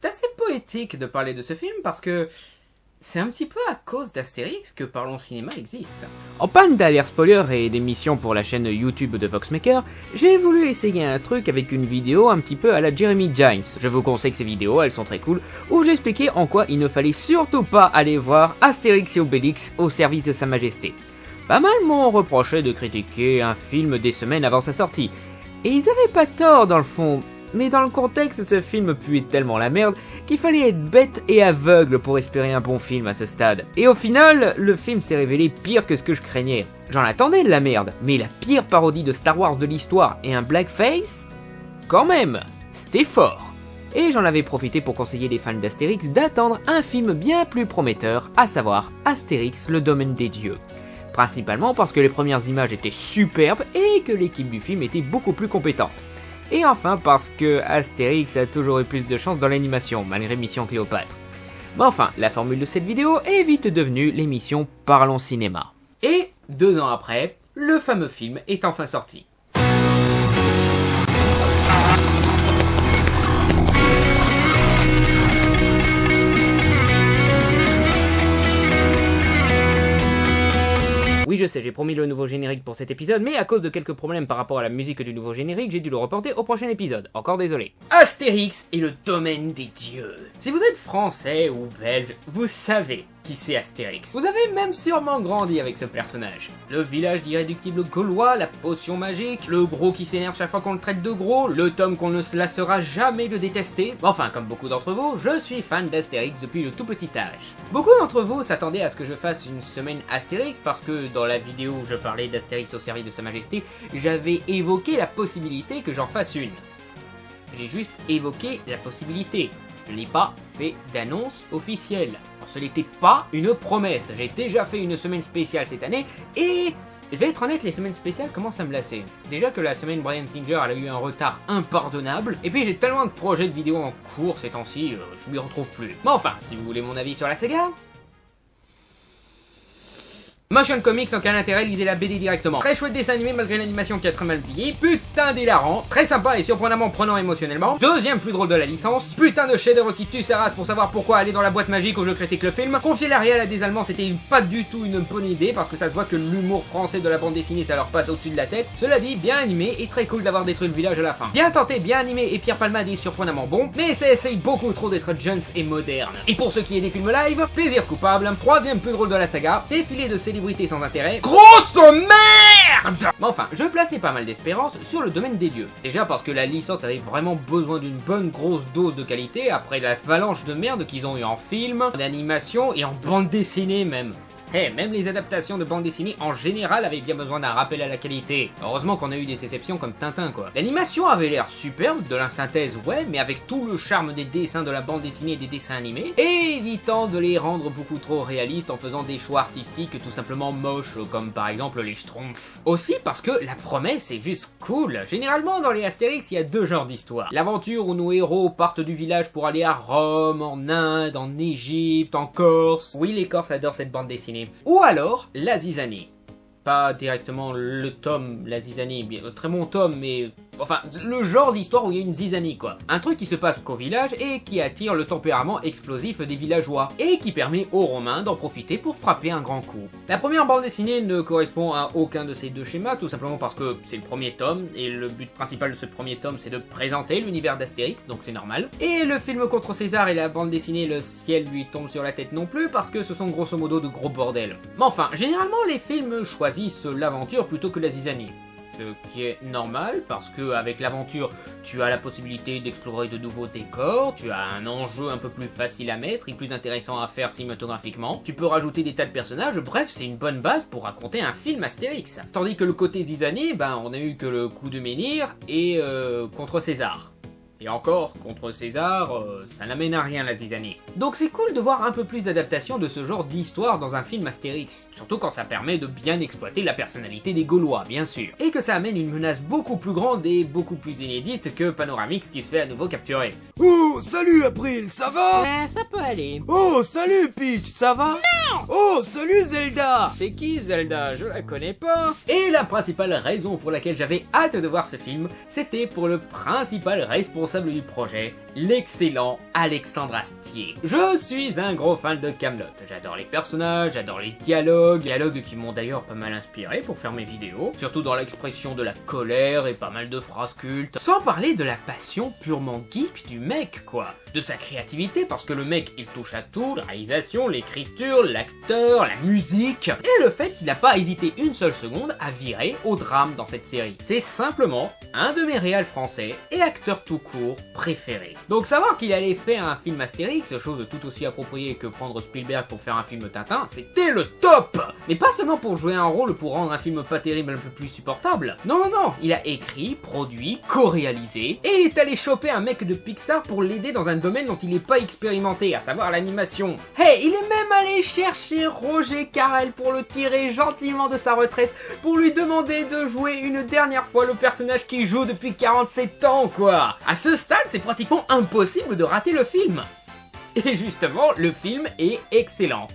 C'est assez poétique de parler de ce film parce que c'est un petit peu à cause d'Astérix que Parlons Cinéma existe. En panne d'alerte spoiler et d'émissions pour la chaîne YouTube de Voxmaker, j'ai voulu essayer un truc avec une vidéo un petit peu à la Jeremy Jahns. Je vous conseille que ces vidéos, elles sont très cool, où j'expliquais en quoi il ne fallait surtout pas aller voir Astérix et Obélix au service de Sa Majesté. Pas mal m'ont reproché de critiquer un film des semaines avant sa sortie. Et ils avaient pas tort dans le fond, mais dans le contexte, ce film puait tellement la merde qu'il fallait être bête et aveugle pour espérer un bon film à ce stade. Et au final, le film s'est révélé pire que ce que je craignais. J'en attendais de la merde, mais la pire parodie de Star Wars de l'histoire et un blackface ? Quand même, c'était fort. Et j'en avais profité pour conseiller les fans d'Astérix d'attendre un film bien plus prometteur, à savoir Astérix, le domaine des dieux. Principalement parce que les premières images étaient superbes et que l'équipe du film était beaucoup plus compétente. Et enfin parce que Astérix a toujours eu plus de chance dans l'animation, malgré Mission Cléopâtre. Mais enfin, la formule de cette vidéo est vite devenue l'émission Parlons Cinéma. Et 2 ans après, le fameux film est enfin sorti. Oui, je sais, j'ai promis le nouveau générique pour cet épisode, mais à cause de quelques problèmes par rapport à la musique du nouveau générique, j'ai dû le reporter au prochain épisode. Encore désolé. Astérix est le domaine des dieux. Si vous êtes français ou belge, vous savez qui c'est Astérix. Vous avez même sûrement grandi avec ce personnage. Le village d'irréductible gaulois, la potion magique, le gros qui s'énerve chaque fois qu'on le traite de gros, le tome qu'on ne se lassera jamais de détester. Enfin, comme beaucoup d'entre vous, je suis fan d'Astérix depuis le tout petit âge. Beaucoup d'entre vous s'attendaient à ce que je fasse une semaine Astérix parce que dans la vidéo où je parlais d'Astérix au service de Sa Majesté, j'avais évoqué la possibilité que j'en fasse une. J'ai juste évoqué la possibilité. Je n'ai pas fait d'annonce officielle. Ce n'était pas une promesse. J'ai déjà fait une semaine spéciale cette année et je vais être honnête, les semaines spéciales commencent à me lasser. Déjà que la semaine Bryan Singer, elle a eu un retard impardonnable. Et puis j'ai tellement de projets de vidéos en cours ces temps-ci, je m'y retrouve plus. Mais enfin, si vous voulez mon avis sur la saga, Motion Comics, en quel intérêt, lisez la BD directement. Très chouette dessin animé malgré l'animation qui a très mal vieilli. Putain d'hilarant, très sympa et surprenamment prenant émotionnellement. Deuxième plus drôle de la licence. Putain de chef-d'œuvre qui tue sa race pour savoir pourquoi aller dans la boîte magique où je critique le film. Confier la réelle à des Allemands, c'était pas du tout une bonne idée parce que ça se voit que l'humour français de la bande dessinée ça leur passe au-dessus de la tête. Cela dit, bien animé et très cool d'avoir détruit le village à la fin. Bien tenté, bien animé et Pierre Palmade est surprenamment bon, mais ça essaye beaucoup trop d'être jeunes et moderne. Et pour ce qui est des films live, plaisir coupable. Troisième plus drôle de la saga. Défilé de célébrités sans intérêt. Grosse merde! Mais enfin, je plaçais pas mal d'espérance sur le domaine des dieux. Déjà parce que la licence avait vraiment besoin d'une bonne grosse dose de qualité après la phalange de merde qu'ils ont eu en film, en animation et en bande dessinée même. Même les adaptations de bande dessinée en général avaient bien besoin d'un rappel à la qualité. Heureusement qu'on a eu des exceptions comme Tintin quoi. L'animation avait l'air superbe, de la synthèse ouais, mais avec tout le charme des dessins de la bande dessinée et des dessins animés, et évitant de les rendre beaucoup trop réalistes en faisant des choix artistiques tout simplement moches, comme par exemple les Schtroumpfs. Aussi parce que la promesse est juste cool. Généralement dans les Astérix, il y a 2 genres d'histoires. L'aventure où nos héros partent du village pour aller à Rome, en Inde, en Égypte, en Corse. Oui, les Corses adorent cette bande dessinée. Ou alors, la zizanie. Pas directement le tome, la zizanie, bien, très bon tome, mais... Enfin, le genre d'histoire où il y a une zizanie, quoi. Un truc qui se passe qu'au village et qui attire le tempérament explosif des villageois. Et qui permet aux Romains d'en profiter pour frapper un grand coup. La première bande dessinée ne correspond à aucun de ces 2 schémas, tout simplement parce que c'est le premier tome, et le but principal de ce premier tome, c'est de présenter l'univers d'Astérix, donc c'est normal. Et le film Contre César et la bande dessinée Le ciel lui tombe sur la tête non plus, parce que ce sont grosso modo de gros bordels. Mais enfin, généralement les films choisissent l'aventure plutôt que la zizanie. Ce qui est normal, parce que avec l'aventure, tu as la possibilité d'explorer de nouveaux décors, tu as un enjeu un peu plus facile à mettre et plus intéressant à faire cinématographiquement, tu peux rajouter des tas de personnages, bref, c'est une bonne base pour raconter un film Astérix. Tandis que le côté zizanie, on a eu que le coup de menhir et Contre César. Et encore, Contre César, ça n'amène à rien la zizanie. Donc c'est cool de voir un peu plus d'adaptation de ce genre d'histoire dans un film Astérix. Surtout quand ça permet de bien exploiter la personnalité des Gaulois, bien sûr. Et que ça amène une menace beaucoup plus grande et beaucoup plus inédite que Panoramix qui se fait à nouveau capturer. Oh, salut April, ça va? Ça peut aller. Oh, salut Peach, ça va? Non! Oh, salut Zelda! C'est qui Zelda? Je la connais pas. Et la principale raison pour laquelle j'avais hâte de voir ce film, c'était pour le principal responsable du projet, l'excellent Alexandre Astier. Je suis un gros fan de Kaamelott. J'adore les personnages, j'adore les dialogues qui m'ont d'ailleurs pas mal inspiré pour faire mes vidéos, surtout dans l'expression de la colère et pas mal de phrases cultes. Sans parler de la passion purement geek du mec, quoi. De sa créativité, parce que le mec il touche à tout, la réalisation, l'écriture, l'acteur, la musique, et le fait qu'il n'a pas hésité une seule seconde à virer au drame dans cette série. C'est simplement un de mes réals français et acteurs tout court préférés. Donc savoir qu'il allait faire un film Astérix, chose tout aussi appropriée que prendre Spielberg pour faire un film Tintin, c'était le top! Mais pas seulement pour jouer un rôle pour rendre un film pas terrible un peu plus supportable. Non, il a écrit, produit, co-réalisé, et il est allé choper un mec de Pixar pour l'aider dans un domaine dont il n'est pas expérimenté, à savoir l'animation. Hey, il est même allé chercher Roger Carrel pour le tirer gentiment de sa retraite, pour lui demander de jouer une dernière fois le personnage qu'il joue depuis 47 ans, quoi. À ce stade, c'est pratiquement impossible de rater le film. Et justement, le film est excellent.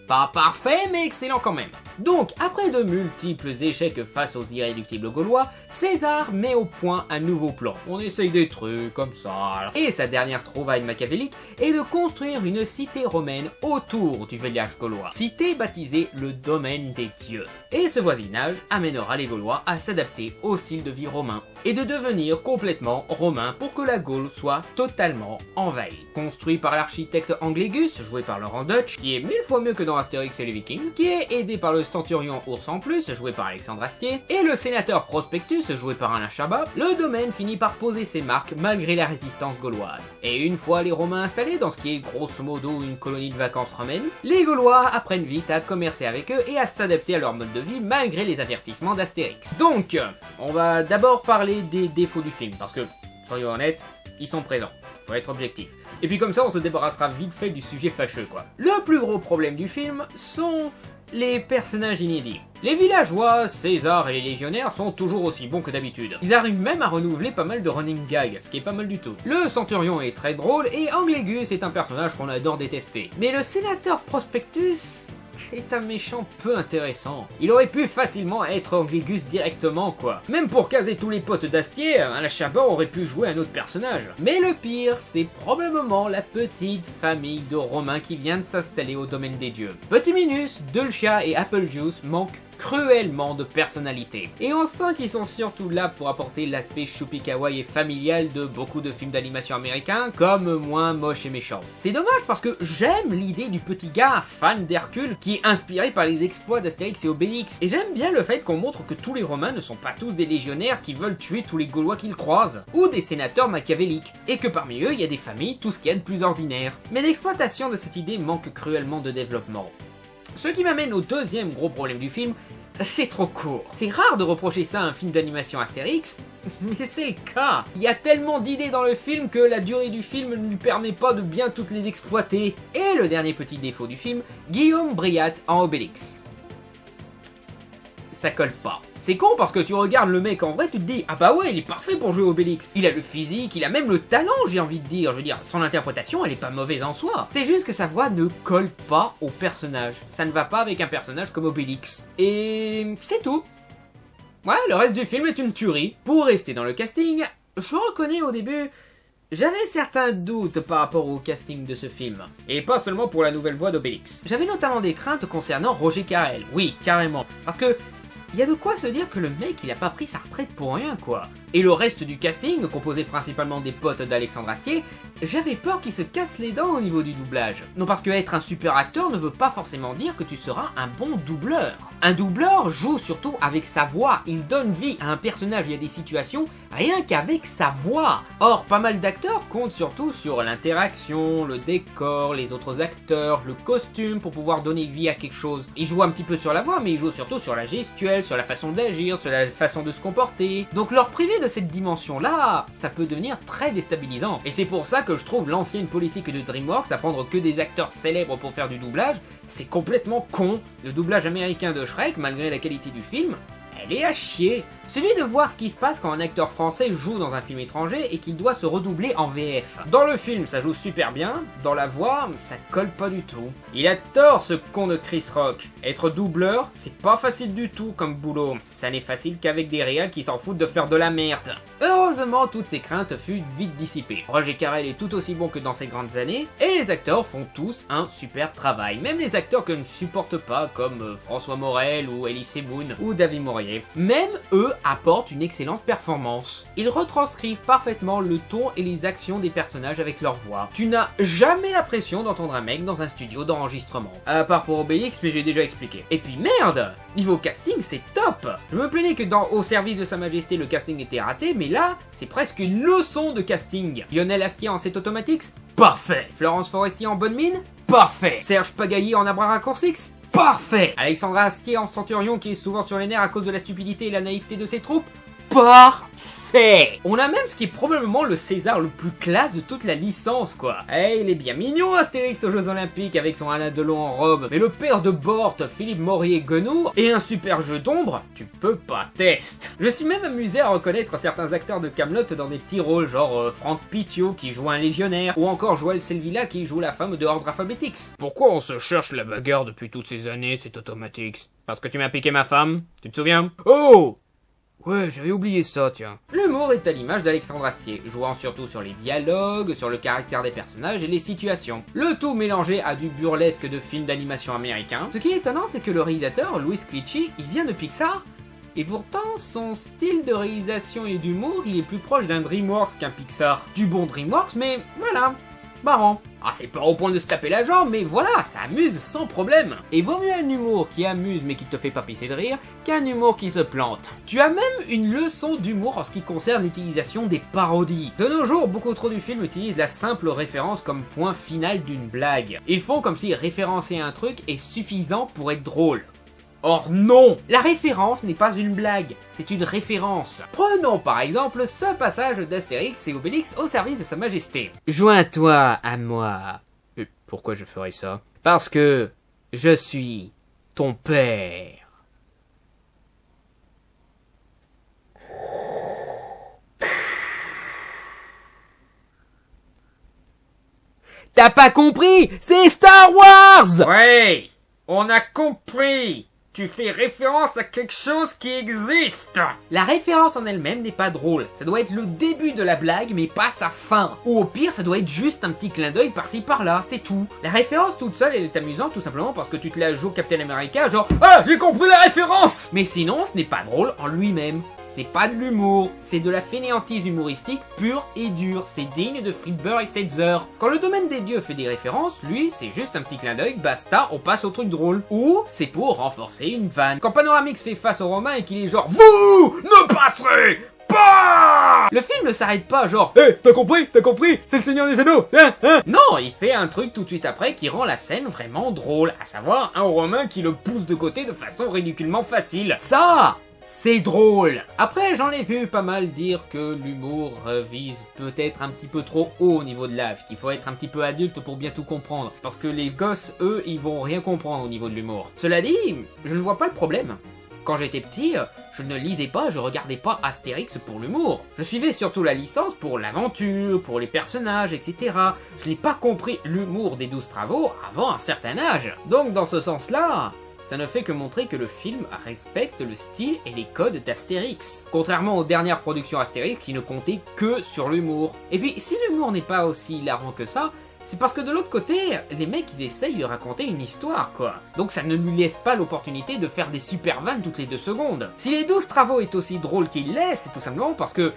Pas parfait, mais excellent quand même. Donc, après de multiples échecs face aux irréductibles gaulois, César met au point un nouveau plan. On essaye des trucs comme ça. Et sa dernière trouvaille machiavélique est de construire une cité romaine autour du village gaulois. Cité baptisée le domaine des dieux. Et ce voisinage amènera les Gaulois à s'adapter au style de vie romain et de devenir complètement romain pour que la Gaule soit totalement envahie. Construit par l'architecte Anglégus, joué par Laurent Deutsch, qui est 1000 fois mieux que dans Astérix et les Vikings, qui est aidé par le centurion Ours en plus, joué par Alexandre Astier, et le sénateur Prospectus, joué par Alain Chabat, le domaine finit par poser ses marques malgré la résistance gauloise. Et une fois les Romains installés dans ce qui est grosso modo une colonie de vacances romaine, les Gaulois apprennent vite à commercer avec eux et à s'adapter à leur mode de vie malgré les avertissements d'Astérix. Donc, on va d'abord parler des défauts du film, parce que, soyons honnêtes, ils sont présents, faut être objectif. Et puis comme ça, on se débarrassera vite fait du sujet fâcheux, quoi. Le plus gros problème du film sont les personnages inédits. Les villageois, César et les légionnaires sont toujours aussi bons que d'habitude. Ils arrivent même à renouveler pas mal de running gags, ce qui est pas mal du tout. Le centurion est très drôle et Anglégus est un personnage qu'on adore détester. Mais le sénateur Prospectus est un méchant peu intéressant. Il aurait pu facilement être Anglégus directement, quoi. Même pour caser tous les potes d'Astier, Alain Chabat aurait pu jouer un autre personnage. Mais le pire, c'est probablement la petite famille de Romains qui vient de s'installer au domaine des dieux. Petit Minus, Dulcia et Applejuice manquent cruellement de personnalité. Et on sent qu'ils sont surtout là pour apporter l'aspect choupi kawaii et familial de beaucoup de films d'animation américains, comme moins moche et méchant. C'est dommage parce que j'aime l'idée du petit gars fan d'Hercule qui est inspiré par les exploits d'Astérix et Obélix. Et j'aime bien le fait qu'on montre que tous les Romains ne sont pas tous des légionnaires qui veulent tuer tous les Gaulois qu'ils croisent, ou des sénateurs machiavéliques, et que parmi eux il y a des familles, tout ce qu'il y a de plus ordinaire. Mais l'exploitation de cette idée manque cruellement de développement. Ce qui m'amène au deuxième gros problème du film, c'est trop court. C'est rare de reprocher ça à un film d'animation Astérix, mais c'est le cas. Il y a tellement d'idées dans le film que la durée du film ne lui permet pas de bien toutes les exploiter. Et le dernier petit défaut du film, Guillaume Briat en Obélix. Ça colle pas. C'est con parce que tu regardes le mec en vrai, tu te dis ah bah ouais, il est parfait pour jouer Obélix. Il a le physique, il a même le talent, j'ai envie de dire. Je veux dire, son interprétation, elle est pas mauvaise en soi. C'est juste que sa voix ne colle pas au personnage. Ça ne va pas avec un personnage comme Obélix. Et c'est tout. Ouais, le reste du film est une tuerie. Pour rester dans le casting, je reconnais au début, j'avais certains doutes par rapport au casting de ce film. Et pas seulement pour la nouvelle voix d'Obélix. J'avais notamment des craintes concernant Roger Carrel. Oui, carrément. Parce que il y a de quoi se dire que le mec il a pas pris sa retraite pour rien, quoi. Et le reste du casting, composé principalement des potes d'Alexandre Astier, j'avais peur qu'il se casse les dents au niveau du doublage. Non, parce que être un super acteur ne veut pas forcément dire que tu seras un bon doubleur. Un doubleur joue surtout avec sa voix, il donne vie à un personnage et à des situations rien qu'avec sa voix. Or, pas mal d'acteurs comptent surtout sur l'interaction, le décor, les autres acteurs, le costume pour pouvoir donner vie à quelque chose. Ils jouent un petit peu sur la voix, mais ils jouent surtout sur la gestuelle, sur la façon d'agir, sur la façon de se comporter. Donc leur priver de cette dimension-là, ça peut devenir très déstabilisant. Et c'est pour ça que je trouve l'ancienne politique de DreamWorks à prendre que des acteurs célèbres pour faire du doublage, c'est complètement con. Le doublage américain de Shrek, malgré la qualité du film, elle est à chier. Suffit de voir ce qui se passe quand un acteur français joue dans un film étranger et qu'il doit se redoubler en VF. Dans le film, ça joue super bien, dans la voix, ça colle pas du tout. Il a tort ce con de Chris Rock. Être doubleur, c'est pas facile du tout comme boulot. Ça n'est facile qu'avec des réals qui s'en foutent de faire de la merde. Heureusement, toutes ces craintes furent vite dissipées. Roger Carrel est tout aussi bon que dans ses grandes années, et les acteurs font tous un super travail. Même les acteurs que je ne supporte pas, comme François Morel ou Elise Moon ou David Maurier. Même eux apportent une excellente performance. Ils retranscrivent parfaitement le ton et les actions des personnages avec leur voix. Tu n'as jamais l'impression d'entendre un mec dans un studio d'enregistrement. À part pour Obélix, mais j'ai déjà expliqué. Et puis merde, niveau casting, c'est top. Je me plaignais que dans Au service de Sa Majesté, le casting était raté, mais là, c'est presque une leçon de casting. Lionel Astier en Set Automatics, parfait. Florence Foresti en Bonne Mine, parfait. Serge Pagaillé en Abra Raccourcix, parfait. Alexandra Astier en Centurion qui est souvent sur les nerfs à cause de la stupidité et la naïveté de ses troupes, parfait. On a même ce qui est probablement le César le plus classe de toute la licence quoi. Eh, il est bien mignon Astérix aux Jeux Olympiques avec son Alain Delon en robe, mais le père de Bort, Philippe Maurier-Gonoux, et un super jeu d'ombre, tu peux pas tester. Je suis même amusé à reconnaître certains acteurs de Kaamelott dans des petits rôles genre Franck Pittiot qui joue un légionnaire, ou encore Joël Selvilla qui joue la femme de Ordre Alphabetix. Pourquoi on se cherche la bagarre depuis toutes ces années, c'est Automatix? Parce que tu m'as piqué ma femme? Tu te souviens? Oh! Ouais, j'avais oublié ça, tiens. L'humour est à l'image d'Alexandre Astier, jouant surtout sur les dialogues, sur le caractère des personnages et les situations. Le tout mélangé à du burlesque de films d'animation américains. Ce qui est étonnant, c'est que le réalisateur, Louis Clichy, il vient de Pixar, et pourtant, son style de réalisation et d'humour, il est plus proche d'un DreamWorks qu'un Pixar. Du bon DreamWorks, mais voilà, marrant. Ah, c'est pas au point de se taper la jambe, mais voilà, ça amuse sans problème. Et vaut mieux un humour qui amuse mais qui te fait pas pisser de rire, qu'un humour qui se plante. Tu as même une leçon d'humour en ce qui concerne l'utilisation des parodies. De nos jours, beaucoup trop du film utilise la simple référence comme point final d'une blague. Ils font comme si référencer un truc est suffisant pour être drôle. Or non! La référence n'est pas une blague, c'est une référence. Prenons par exemple ce passage d'Astérix et Obélix au service de Sa Majesté. Joins-toi à moi. Pourquoi je ferais ça? Parce que je suis ton père. T'as pas compris? C'est Star Wars! Ouais, on a compris! Tu fais référence à quelque chose qui existe. La référence en elle-même n'est pas drôle. Ça doit être le début de la blague, mais pas sa fin. Ou au pire, ça doit être juste un petit clin d'œil par-ci par-là, c'est tout. La référence toute seule, elle est amusante tout simplement parce que tu te la joues Captain America, genre « Ah, j'ai compris la référence !» Mais sinon, ce n'est pas drôle en lui-même. Ce n'est pas de l'humour, c'est de la fainéantise humoristique pure et dure, c'est digne de Friedberg et Setzer. Quand le domaine des dieux fait des références, lui, c'est juste un petit clin d'œil, basta, on passe au truc drôle. Ou c'est pour renforcer une vanne. Quand Panoramix fait face aux Romains et qu'il est genre « Vous ne passerez pas !» Le film ne s'arrête pas genre « T'as compris, c'est le Seigneur des Anneaux, hein ?» Non, il fait un truc tout de suite après qui rend la scène vraiment drôle, à savoir un Romain qui le pousse de côté de façon ridiculement facile. Ça, c'est drôle. Après, j'en ai vu pas mal dire que l'humour vise peut-être un petit peu trop haut au niveau de l'âge, qu'il faut être un petit peu adulte pour bien tout comprendre, parce que les gosses, eux, ils vont rien comprendre au niveau de l'humour. Cela dit, je ne vois pas le problème. Quand j'étais petit, je ne lisais pas, je regardais pas Astérix pour l'humour. Je suivais surtout la licence pour l'aventure, pour les personnages, etc. Je n'ai pas compris l'humour des 12 travaux avant un certain âge. Donc dans ce sens-là, ça ne fait que montrer que le film respecte le style et les codes d'Astérix. Contrairement aux dernières productions Astérix qui ne comptaient que sur l'humour. Et puis, si l'humour n'est pas aussi hilarant que ça, c'est parce que de l'autre côté, les mecs ils essayent de raconter une histoire quoi. Donc ça ne lui laisse pas l'opportunité de faire des super vannes toutes les 2 secondes. Si les 12 travaux est aussi drôle qu'il l'est, c'est tout simplement parce que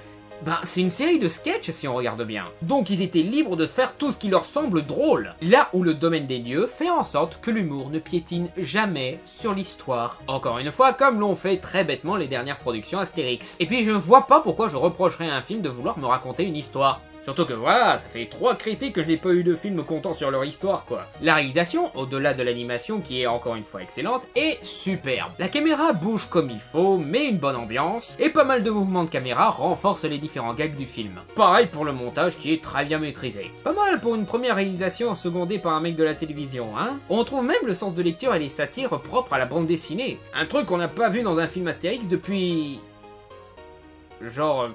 c'est une série de sketchs si on regarde bien. Donc ils étaient libres de faire tout ce qui leur semble drôle. Là où le domaine des dieux fait en sorte que l'humour ne piétine jamais sur l'histoire. Encore une fois, comme l'ont fait très bêtement les dernières productions Astérix. Et puis je ne vois pas pourquoi je reprocherais à un film de vouloir me raconter une histoire. Surtout que voilà, ça fait 3 critiques que je n'ai pas eu de film comptant sur leur histoire quoi. La réalisation, au-delà de l'animation qui est encore une fois excellente, est superbe. La caméra bouge comme il faut, met une bonne ambiance, et pas mal de mouvements de caméra renforcent les différents gags du film. Pareil pour le montage qui est très bien maîtrisé. Pas mal pour une première réalisation secondée par un mec de la télévision, hein. On trouve même le sens de lecture et les satires propres à la bande dessinée. Un truc qu'on n'a pas vu dans un film Astérix depuis genre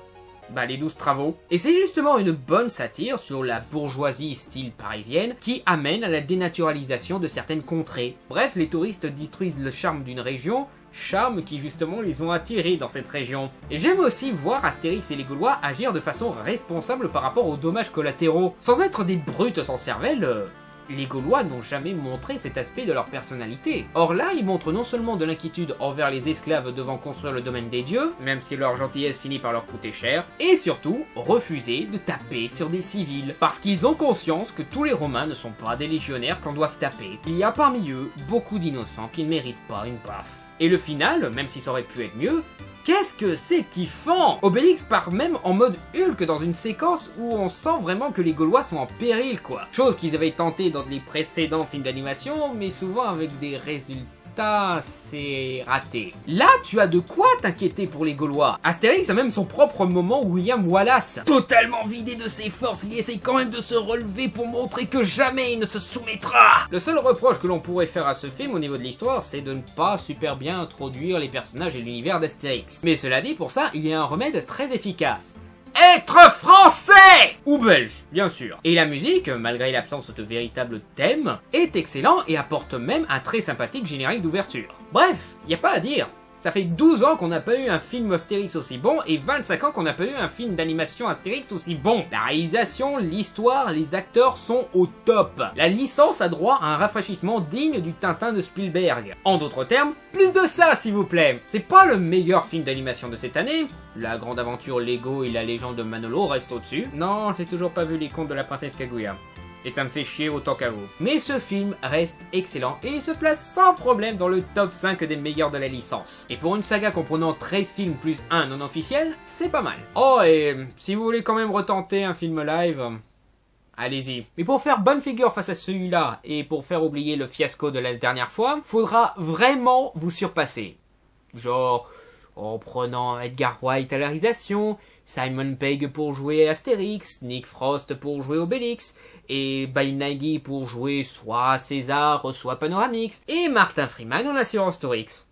les 12 travaux. Et c'est justement une bonne satire sur la bourgeoisie style parisienne qui amène à la dénaturalisation de certaines contrées. Bref, les touristes détruisent le charme d'une région, charme qui justement les ont attirés dans cette région. Et j'aime aussi voir Astérix et les Gaulois agir de façon responsable par rapport aux dommages collatéraux. Sans être des brutes sans cervelle, les Gaulois n'ont jamais montré cet aspect de leur personnalité. Or là, ils montrent non seulement de l'inquiétude envers les esclaves devant construire le domaine des dieux, même si leur gentillesse finit par leur coûter cher, et surtout, refuser de taper sur des civils, parce qu'ils ont conscience que tous les Romains ne sont pas des légionnaires qu'on doit taper. Il y a parmi eux beaucoup d'innocents qui ne méritent pas une baffe. Et le final, même si ça aurait pu être mieux, qu'est-ce que c'est kiffant! Obélix part même en mode Hulk dans une séquence où on sent vraiment que les Gaulois sont en péril, quoi. Chose qu'ils avaient tenté dans les précédents films d'animation, mais souvent avec des résultats assez ratés. Là, tu as de quoi t'inquiéter pour les Gaulois. Astérix a même son propre moment William Wallace. Totalement vidé de ses forces, il essaye quand même de se relever pour montrer que jamais il ne se soumettra. Le seul reproche que l'on pourrait faire à ce film au niveau de l'histoire, c'est de ne pas super bien introduire les personnages et l'univers d'Astérix. Mais cela dit, pour ça, il y a un remède très efficace. Être français! Ou belge, bien sûr. Et la musique, malgré l'absence de véritable thème, est excellent et apporte même un très sympathique générique d'ouverture. Bref, y a pas à dire. Ça fait 12 ans qu'on n'a pas eu un film Astérix aussi bon et 25 ans qu'on n'a pas eu un film d'animation Astérix aussi bon. La réalisation, l'histoire, les acteurs sont au top. La licence a droit à un rafraîchissement digne du Tintin de Spielberg. En d'autres termes, plus de ça s'il vous plaît. C'est pas le meilleur film d'animation de cette année. La grande aventure Lego et la légende de Manolo restent au-dessus. Non, j'ai toujours pas vu les contes de la princesse Kaguya. Et ça me fait chier autant qu'à vous. Mais ce film reste excellent et il se place sans problème dans le top 5 des meilleurs de la licence. Et pour une saga comprenant 13 films plus un non officiel, c'est pas mal. Oh, et si vous voulez quand même retenter un film live, allez-y. Mais pour faire bonne figure face à celui-là et pour faire oublier le fiasco de la dernière fois, faudra vraiment vous surpasser. Genre, en prenant Edgar Wright à la réalisation, Simon Pegg pour jouer Astérix, Nick Frost pour jouer Obélix, et Bob Nagy pour jouer soit César, soit Panoramix, et Martin Freeman en assurance Torix.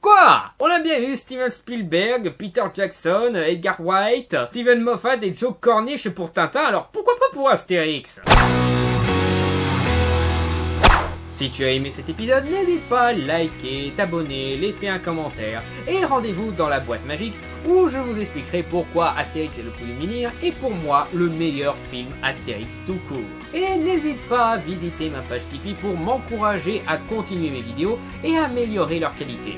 Quoi? On a bien eu Steven Spielberg, Peter Jackson, Edgar Wright, Steven Moffat et Joe Cornish pour Tintin, alors pourquoi pas pour Astérix? Si tu as aimé cet épisode, n'hésite pas à liker, t'abonner, laisser un commentaire et rendez-vous dans la boîte magique où je vous expliquerai pourquoi Astérix et le Coup du Menhir est pour moi le meilleur film Astérix tout court. Et n'hésite pas à visiter ma page Tipeee pour m'encourager à continuer mes vidéos et à améliorer leur qualité.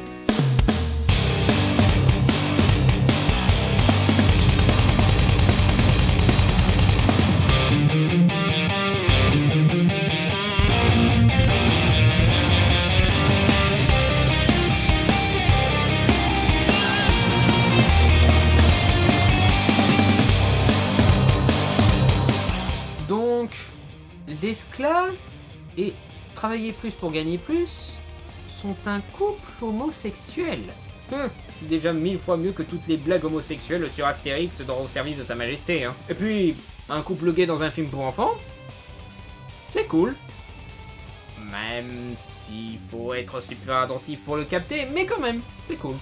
Donc, l'esclave et travailler plus pour gagner plus sont un couple homosexuel. C'est déjà 1000 fois mieux que toutes les blagues homosexuelles sur Astérix dans Au service de sa majesté. Et puis, un couple gay dans un film pour enfants, c'est cool. Même s'il faut être super attentif pour le capter, mais quand même, c'est cool.